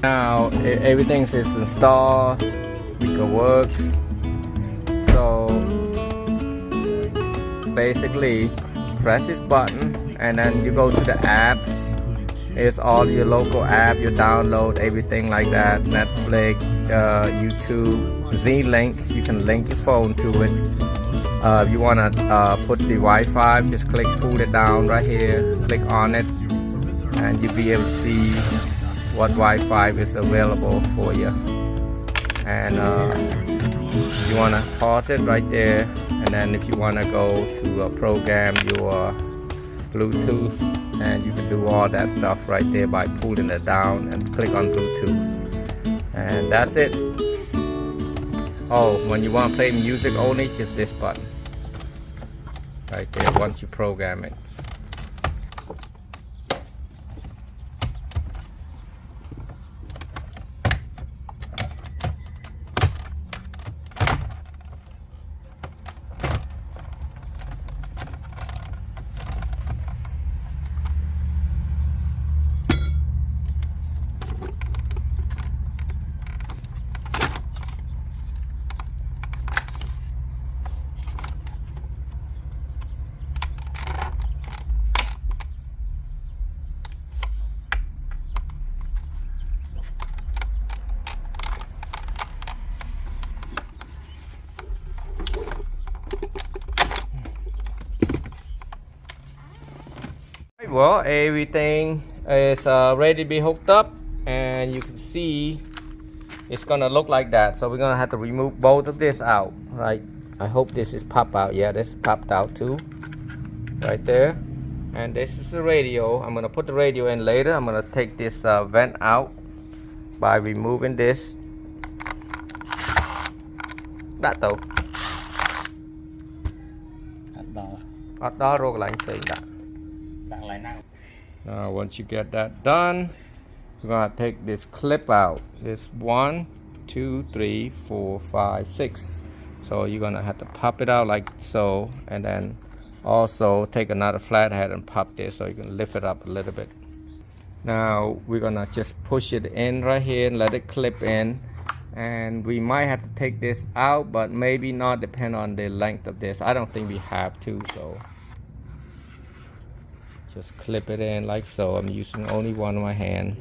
Now everything is installed, speaker works. So basically press this button and then you go to the apps. It's all your local app, you download everything like that. Netflix, YouTube, Z-Link, you can link your phone to it. If you want to put the Wi-Fi, just pull it down right here, click on it, and you'll be able to see what Wi-Fi is available for you. And you want to pause it right there, and then if you want to go to program your Bluetooth, and you can do all that stuff right there by pulling it down and click on Bluetooth, and that's it. Oh, when you want to play music only, just this button right there once you program it. Well, everything is ready to be hooked up, and you can see it's gonna look like that. So we're gonna have to remove both of this out, right? I hope this is pop out. Yeah, this popped out too, right there. And this is the radio. I'm gonna put the radio in later. I'm gonna take this vent out by removing this. Đã tàu. Ở đó rồi lại xây đã. Now once you get that done, we're gonna take this clip out. This 1, 2, 3, 4, 5, 6. So you're gonna have to pop it out like so, and then also take another flathead and pop this so you can lift it up a little bit. Now we're gonna just push it in right here and let it clip in, and we might have to take this out, but maybe not, depend on the length of this. I don't think we have to, so just clip it in like so. I'm using only one of my hand,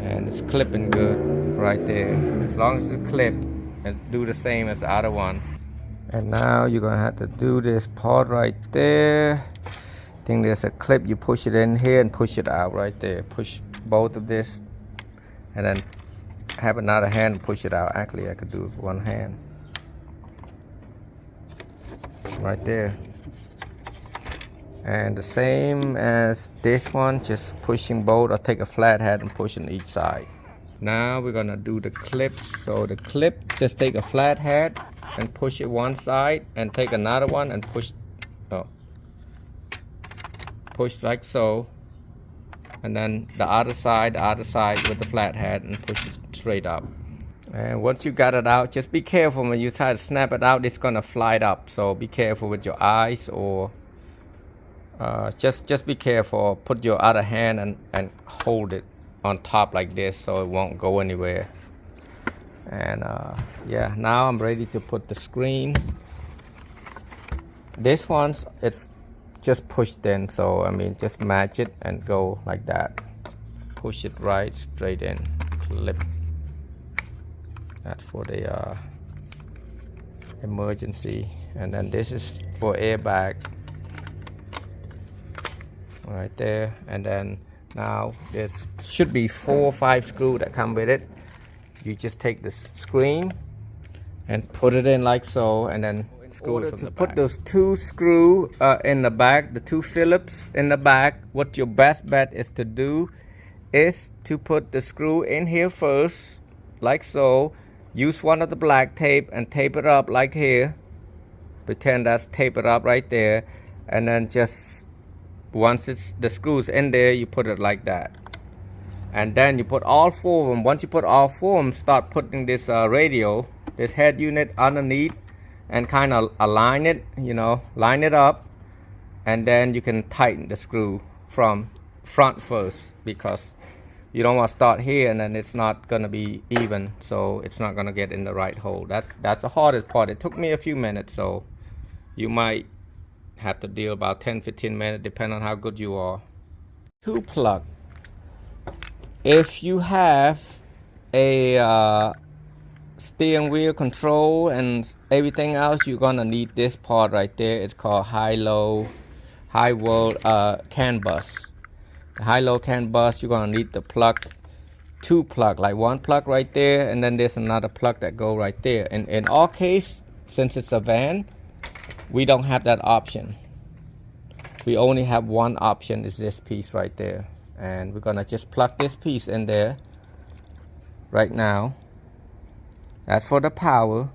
and it's clipping good right there. As long as it clip, and do the same as the other one. And now you're gonna have to do this part right there. I think there's a clip, you push it in here and push it out right there. Push both of this, and then have another hand and push it out. Actually, I could do it with one hand right there. And the same as this one, just pushing both, or take a flathead and push on each side. Now we're gonna do the clips. So the clip, just take a flathead and push it one side, and take another one and push, push like so, and then the other side with the flathead, and push it straight up. And once you got it out, just be careful when you try to snap it out, it's gonna fly up. So be careful with your eyes, or just be careful. Put your other hand and hold it on top like this so it won't go anywhere. And yeah, now I'm ready to put the screen. This one's, it's just pushed in, so I mean just match it and go like that. Push it right straight in, clip. That's for the emergency. And then this is for airbag right there. And then now there should be 4 or 5 screws that come with it. You just take the screen and put it in like so, and then screw it from the back. Put those 2 screws in the back, the 2 Phillips in the back, what your best bet is to do is to put the screw in here first, like so. Use one of the black tape and tape it up like here. Pretend that's tape it up right there, and then just once the screws in there, you put it like that, and then you put all 4 of them. Once you put all 4 of them, start putting this radio, this head unit underneath, and kind of align it, you know, line it up, and then you can tighten the screw from front first, because You don't want to start here and then it's not gonna be even, so it's not gonna get in the right hole. That's the hardest part. It took me a few minutes, so you might have to deal about 10-15 minutes depending on how good you are. To plug, if you have a steering wheel control and everything else, you're gonna need this part right there. It's called high-low CAN bus. The high-low CAN bus, you're gonna need the plug, two plug, like one plug right there, and then there's another plug that go right there. And in our case, since it's a van, we don't have that option. We only have one option, is this piece right there. And we're gonna just plug this piece in there right now. That's for the power.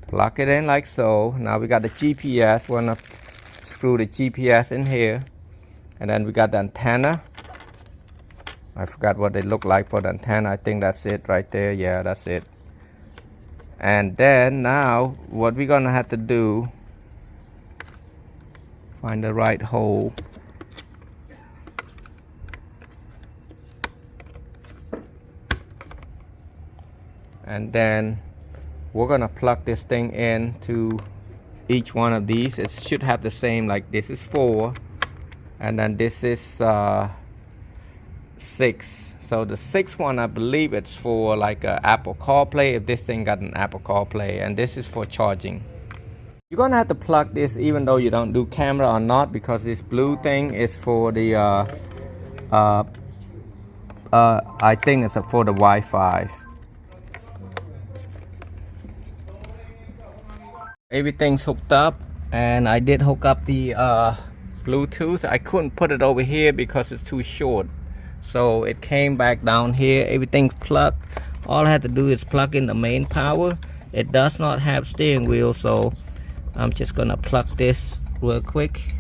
Plug it in like so. Now we got the GPS. We're gonna screw the GPS in here. And then we got the antenna. I forgot what they look like for the antenna. I think that's it right there. Yeah, that's it. And then now what we're gonna have to do, find the right hole. And then we're gonna plug this thing in to each one of these. It should have the same, like this is 4 and then this is 6. So the 6th one, I believe it's for like a Apple CarPlay, if this thing got an Apple CarPlay, and this is for charging. You're gonna have to plug this even though you don't do camera or not, because this blue thing is for the I think it's for the Wi-Fi. Everything's hooked up, and I did hook up the Bluetooth. I couldn't put it over here because it's too short, so it came back down here. Everything's plugged. All I had to do is plug in the main power. It does not have steering wheel, so I'm just gonna plug this real quick.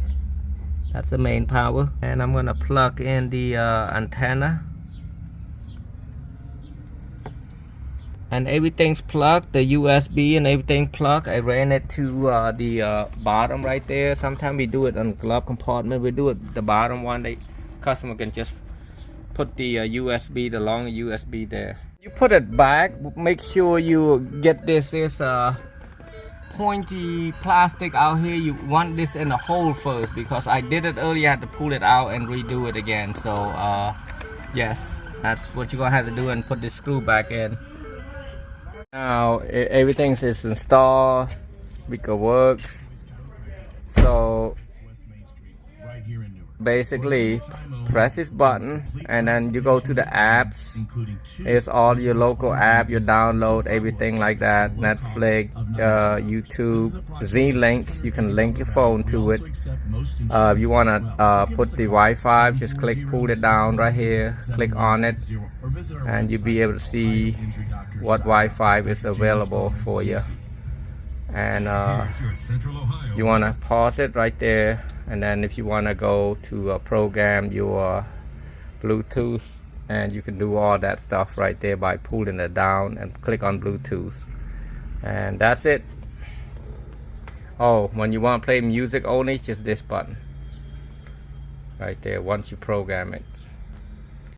That's the main power, and I'm gonna plug in the antenna. And everything's plugged, the USB and everything plugged. I ran it to the bottom right there. Sometimes we do it on glove compartment. We do it the bottom one. The customer can just put the USB, the long USB there. You put it back. Make sure you get this pointy plastic out here. You want this in the hole first, because I did it earlier. I had to pull it out and redo it again. So yes, that's what you're gonna have to do, and put this screw back in. Now everything is installed, speaker works. So basically press this button and then you go to the apps. It's all your local app, you download everything like that. Netflix, YouTube, Z-Link, you can link your phone to it. If you want to put the Wi-Fi, just pull it down right here, click on it, and you'll be able to see what Wi-Fi is available for you. And you want to pause it right there, and then if you want to go to program your Bluetooth, and you can do all that stuff right there by pulling it down and click on Bluetooth, and that's it. Oh, when you want to play music only, just this button right there once you program it.